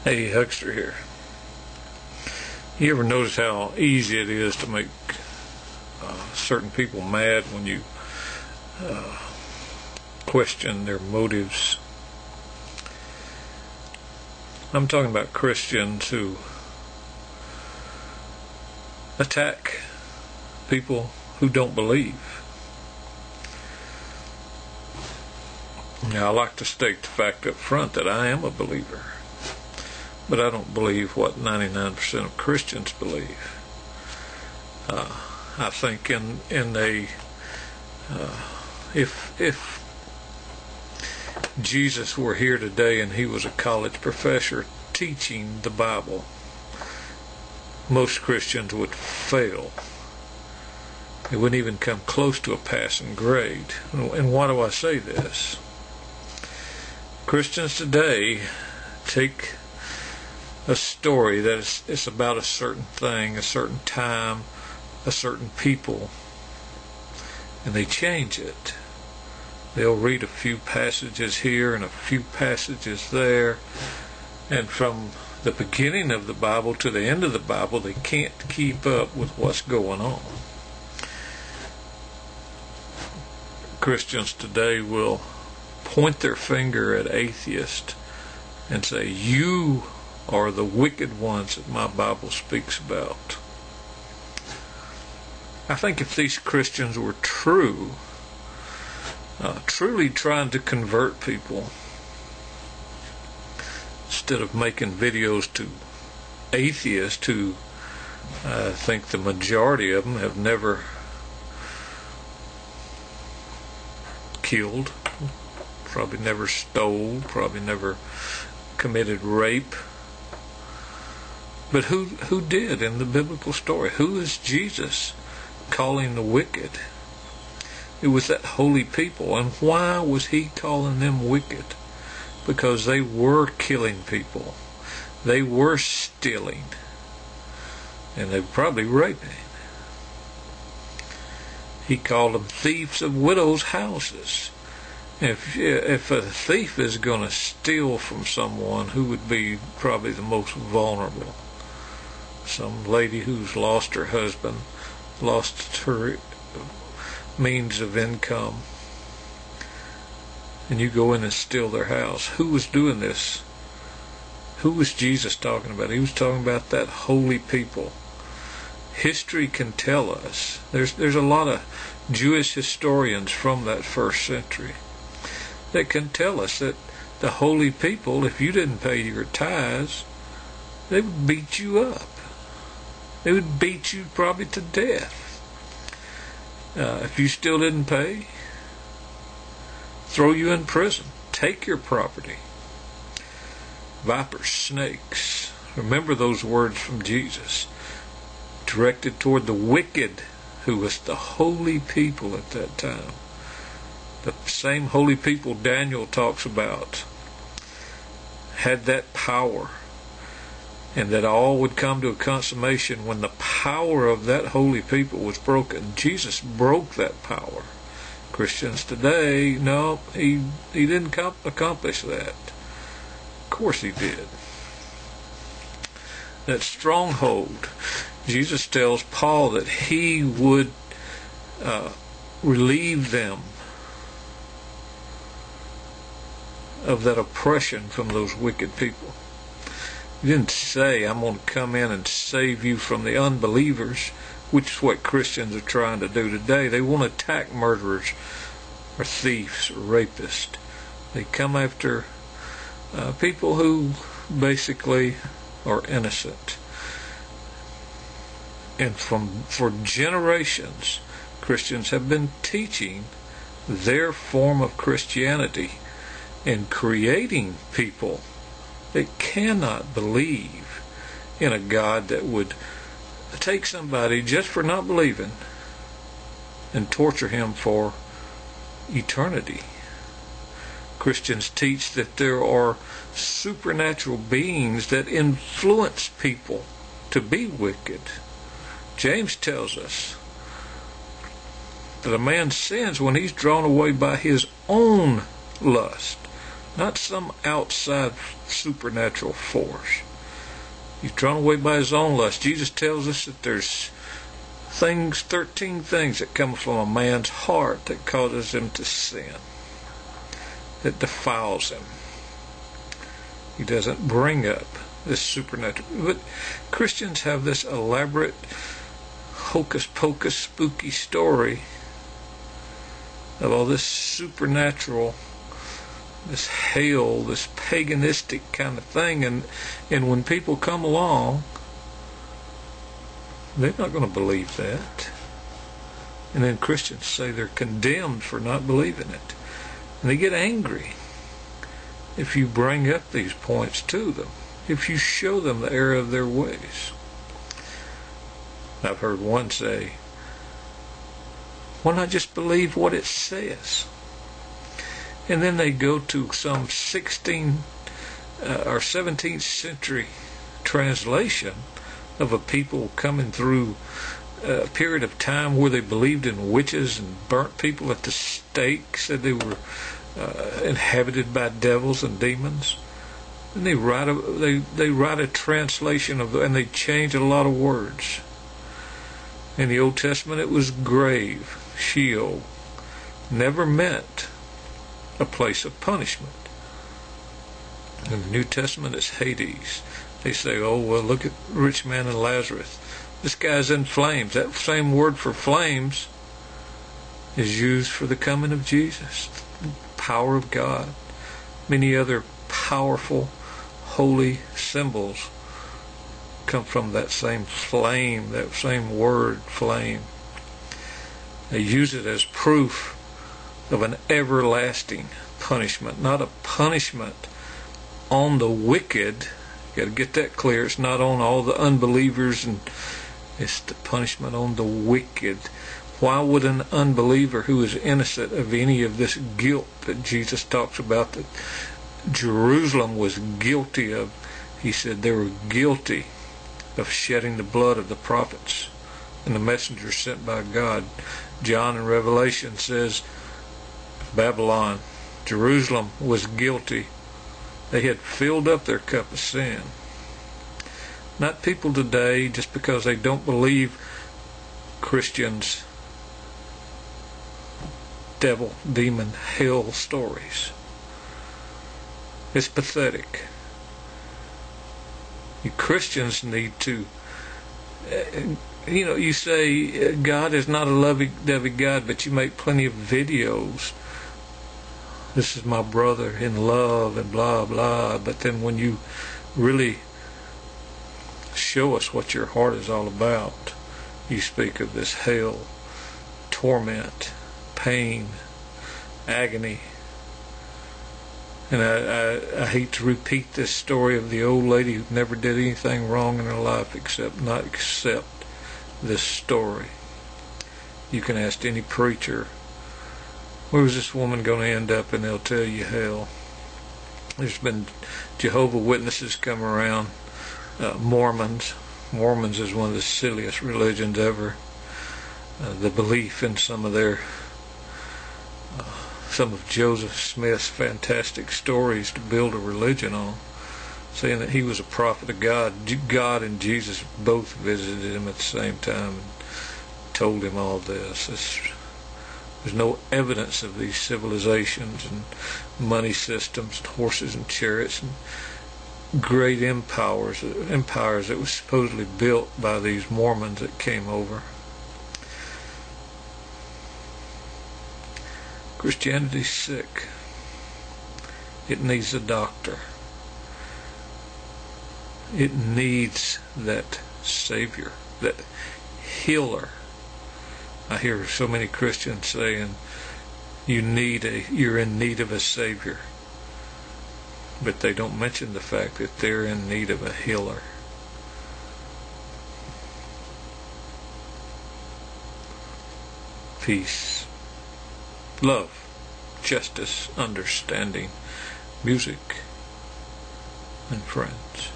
Hey, Huckster here. You ever notice how easy it is to make certain people mad when you question their motives? I'm talking about Christians who attack people who don't believe. Now, I like to state the fact up front that I am a believer, but I don't believe what 99% of Christians believe. I think if Jesus were here today and he was a college professor teaching the Bible, most Christians would fail. They wouldn't even come close to a passing grade. And why do I say this? Christians today take a story that is about a certain thing, a certain time, a certain people, and they change it. They'll read a few passages here and a few passages there, and from the beginning of the Bible to the end of the Bible, they can't keep up with what's going on. Christians today will point their finger at atheists and say, "You are the wicked ones that my Bible speaks about." I think if these Christians were truly trying to convert people, instead of making videos to atheists who I think the majority of them have never killed, probably never stole, probably never committed rape. But who did in the biblical story? Who is Jesus calling the wicked? It was that holy people. And why was he calling them wicked? Because they were killing people. They were stealing. And they were probably raping. He called them thieves of widows' houses. If a thief is going to steal from someone, who would be probably the most vulnerable? Some lady who's lost her husband, lost her means of income, and you go in and steal their house. Who was doing this? Who was Jesus talking about? He was talking about that holy people. History can tell us. There's a lot of Jewish historians from that first century that can tell us that the holy people, if you didn't pay your tithes, they would beat you up. They would beat you probably to death. If you still didn't pay, throw you in prison, take your property. Vipers, snakes. Remember those words from Jesus, directed toward the wicked, who was the holy people at that time. The same holy people Daniel talks about had that power, and that all would come to a consummation when the power of that holy people was broken. Jesus broke that power. Christians today, no, he didn't accomplish that. Of course he did. That stronghold, Jesus tells Paul that he would relieve them of that oppression from those wicked people. He didn't say, "I'm going to come in and save you from the unbelievers," which is what Christians are trying to do today. They want to attack murderers or thieves or rapists. They come after people who basically are innocent. And for generations, Christians have been teaching their form of Christianity and creating people that cannot believe in a God that would take somebody just for not believing and torture him for eternity. Christians teach that there are supernatural beings that influence people to be wicked. James tells us that a man sins when he's drawn away by his own lust. not some outside supernatural force. He's drawn away by his own lust. Jesus tells us that there's 13 things that come from a man's heart that causes him to sin, that defiles him. He doesn't bring up this supernatural. But Christians have this elaborate, hocus-pocus, spooky story of all this supernatural, this hell, this paganistic kind of thing, and when people come along, they're not going to believe that. And then Christians say they're condemned for not believing it. And they get angry if you bring up these points to them, if you show them the error of their ways. I've heard one say, why not just believe what it says? And then they go to some 16th or 17th century translation of a people coming through a period of time where they believed in witches and burnt people at the stake, said they were inhabited by devils and demons. And they write a translation of, and they change a lot of words. In the Old Testament it was grave, Sheol, never meant a place of punishment. In the New Testament it's Hades. They say, oh, well, look at rich man and Lazarus. This guy's in flames. That same word for flames is used for the coming of Jesus. The power of God. Many other powerful, holy symbols come from that same flame, that same word, flame. They use it as proof of an everlasting punishment, not a punishment on the wicked. You got to get that clear. It's not on all the unbelievers, and it's the punishment on the wicked. Why would an unbeliever who is innocent of any of this guilt that Jesus talks about, that Jerusalem was guilty of? He said they were guilty of shedding the blood of the prophets and the messengers sent by God. John in Revelation says Babylon, Jerusalem, was guilty. They had filled up their cup of sin. Not people today, just because they don't believe Christians' devil, demon, hell stories. It's pathetic. You Christians need to, you say God is not a loving God, but you make plenty of videos. This is my brother in love and blah, blah. But then when you really show us what your heart is all about, you speak of this hell, torment, pain, agony. And I hate to repeat this story of the old lady who never did anything wrong in her life except not accept this story. You can ask any preacher, where was this woman going to end up, and they'll tell you hell. There's been Jehovah's Witnesses come around, Mormons. Mormons is one of the silliest religions ever. The belief in some of Joseph Smith's fantastic stories to build a religion on, saying that he was a prophet of God. God and Jesus both visited him at the same time and told him all this. There's no evidence of these civilizations and money systems and horses and chariots and great empires that was supposedly built by these Mormons that came over. Christianity's sick. It needs a doctor. It needs that Savior, that healer. I hear so many Christians saying you're in need of a Savior, but they don't mention the fact that they're in need of a healer. Peace, love, justice, understanding, music, and friends.